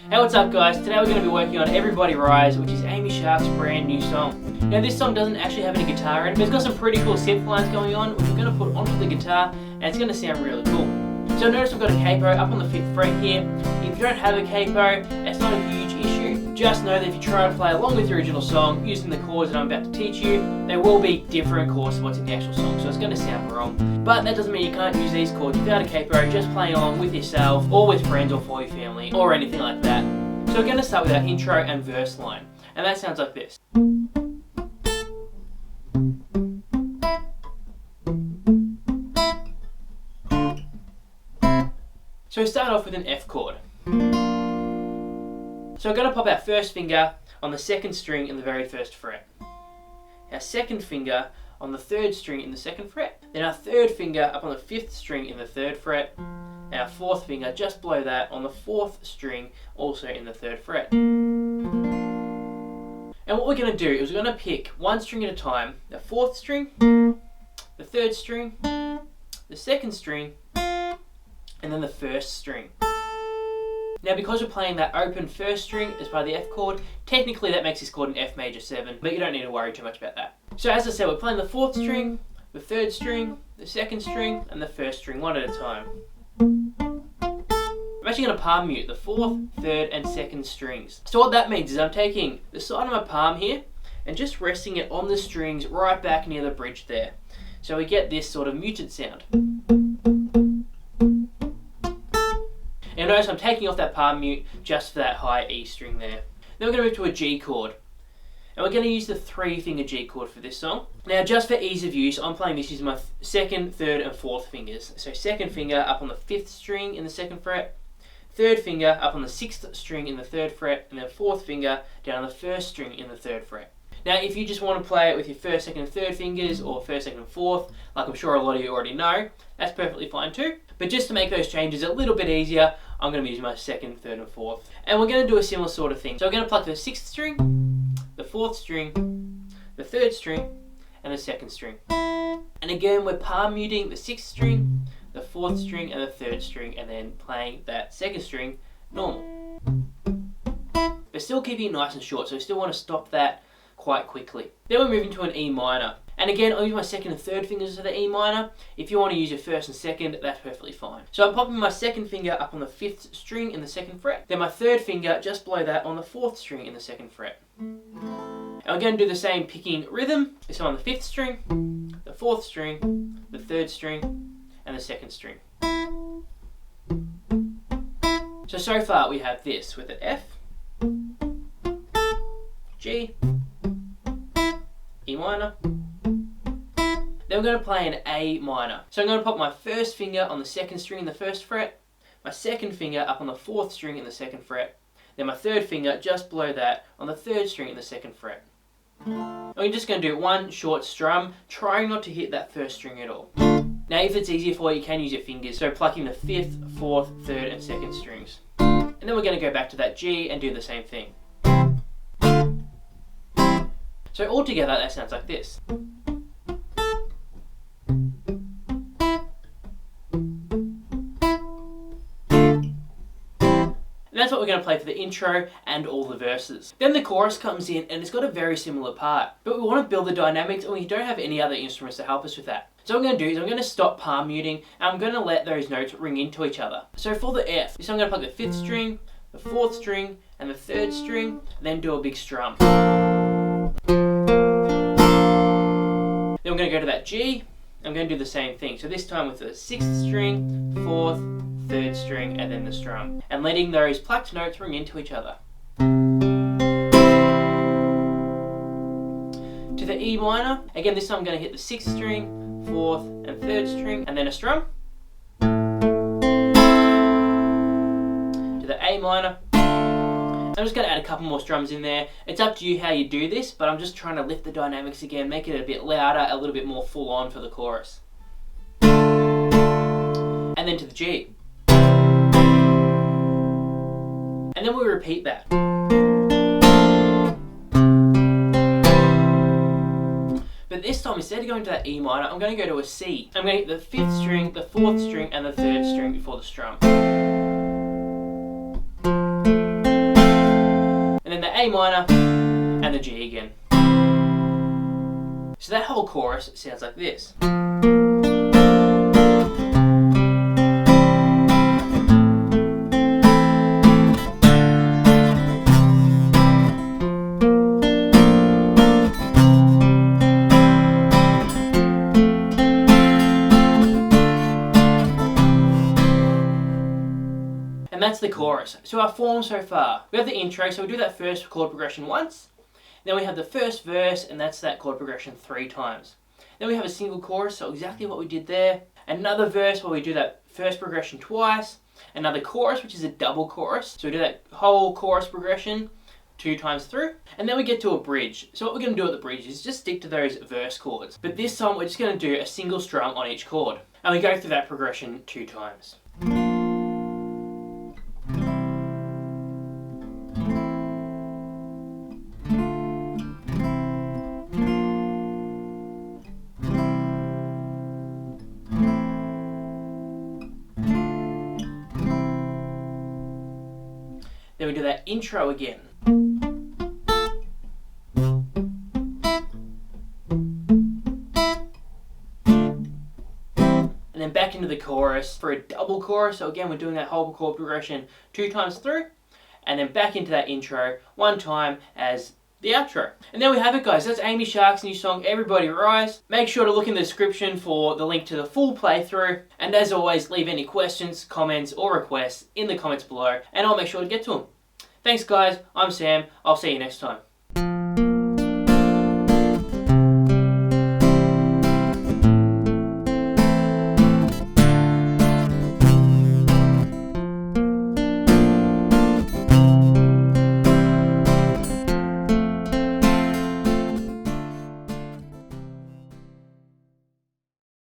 Hey, what's up guys? Today we're going to be working on Everybody Rise, which is Amy Sharp's brand new song. Now this song doesn't actually have any guitar in it, but it's got some pretty cool synth lines going on, which we're going to put onto the guitar, and it's going to sound really cool. So notice we've got a capo up on the 5th fret here. If you don't have a capo, it's not a huge issue. Just know that if you try to play along with the original song using the chords that I'm about to teach you, there will be different chord spots in the actual song, so it's going to sound wrong. But that doesn't mean you can't use these chords without a capo, just playing along with yourself, or with friends, or for your family, or anything like that. So we're going to start with our intro and verse line, and that sounds like this. So we start off with an F chord. So we're going to pop our first finger on the 2nd string in the very 1st fret. Our 2nd finger on the 3rd string in the 2nd fret. Then our 3rd finger up on the 5th string in the 3rd fret. And our 4th finger just below that on the 4th string, also in the 3rd fret. And what we're going to do is we're going to pick one string at a time. The 4th string, the 3rd string, the 2nd string, and then the 1st string. Now because we're playing that open 1st string as part of the F chord, technically that makes this chord an F major 7, but you don't need to worry too much about that. So as I said, we're playing the 4th string, the 3rd string, the 2nd string, and the 1st string, one at a time. I'm actually going to palm mute the 4th, 3rd, and 2nd strings. So what that means is I'm taking the side of my palm here and just resting it on the strings right back near the bridge there. So we get this sort of muted sound. And notice I'm taking off that palm mute just for that high E string there. Then we're going to move to a G chord. And we're going to use the 3-finger G chord for this song. Now just for ease of use, I'm playing this using my 2nd, 3rd, and 4th fingers. So 2nd finger up on the 5th string in the 2nd fret, 3rd finger up on the 6th string in the 3rd fret, and then 4th finger down on the 1st string in the 3rd fret. Now if you just want to play it with your 1st, 2nd, and 3rd fingers, or 1st, 2nd, and 4th, like I'm sure a lot of you already know, that's perfectly fine too. But just to make those changes a little bit easier, I'm going to be using my 2nd, 3rd, and 4th. And we're going to do a similar sort of thing. So we're going to pluck the 6th string, the 4th string, the 3rd string, and the 2nd string. And again, we're palm muting the 6th string, the 4th string, and the 3rd string, and then playing that 2nd string normal. But still keeping it nice and short, so we still want to stop that quite quickly. Then we're moving to an E minor. And again, I'll use my 2nd and 3rd fingers of the E minor. If you want to use your 1st and 2nd, that's perfectly fine. So I'm popping my 2nd finger up on the 5th string in the 2nd fret. Then my 3rd finger just below that on the 4th string in the 2nd fret. And I'm going to do the same picking rhythm. So on the 5th string, the 4th string, the 3rd string, and the 2nd string. So far we have this with an F, G, E minor. Then we're going to play an A minor. So I'm going to pop my 1st finger on the 2nd string in the 1st fret, my 2nd finger up on the 4th string in the 2nd fret, then my 3rd finger just below that on the 3rd string in the 2nd fret. And we're just going to do one short strum, trying not to hit that 1st string at all. Now if it's easier for you, you can use your fingers, so plucking the 5th, 4th, 3rd, and 2nd strings. And then we're going to go back to that G and do the same thing. So altogether that sounds like this. And that's what we're going to play for the intro and all the verses. Then the chorus comes in and it's got a very similar part. But we want to build the dynamics and we don't have any other instruments to help us with that. So what I'm going to do is I'm going to stop palm muting and I'm going to let those notes ring into each other. So for the F, so I'm going to pluck the 5th string, the 4th string, and the 3rd string, and then do a big strum. Then we're going to go to that G. I'm going to do the same thing. So this time with the 6th string, 4th, 3rd string, and then the strum. And letting those plucked notes ring into each other. To the E minor. Again, this time I'm going to hit the 6th string, 4th, and 3rd string, and then a strum. To the A minor. I'm just going to add a couple more strums in there. It's up to you how you do this, but I'm just trying to lift the dynamics again, make it a bit louder, a little bit more full on for the chorus. And then to the G. And then we repeat that. But this time, instead of going to that E minor, I'm going to go to a C. I'm going to hit the 5th string, the 4th string, and the 3rd string before the strum. A minor and the G again. So that whole chorus sounds like this. And that's the chorus. So our form so far, we have the intro, so we do that first chord progression once. Then we have the first verse, and that's that chord progression 3 times. Then we have a single chorus, so exactly what we did there. Another verse where we do that first progression twice. Another chorus, which is a double chorus. So we do that whole chorus progression 2 times through. And then we get to a bridge. So what we're going to do at the bridge is just stick to those verse chords. But this song, we're just going to do a single strum on each chord. And we go through that progression 2 times. Then we do that intro again. And then back into the chorus for a double chorus. So again, we're doing that whole chord progression 2 times through. And then back into that intro 1 time as the outro. And there we have it, guys. That's Amy Shark's new song, Everybody Rise. Make sure to look in the description for the link to the full playthrough. And as always, leave any questions, comments, or requests in the comments below, and I'll make sure to get to them. Thanks, guys. I'm Sam. I'll see you next time.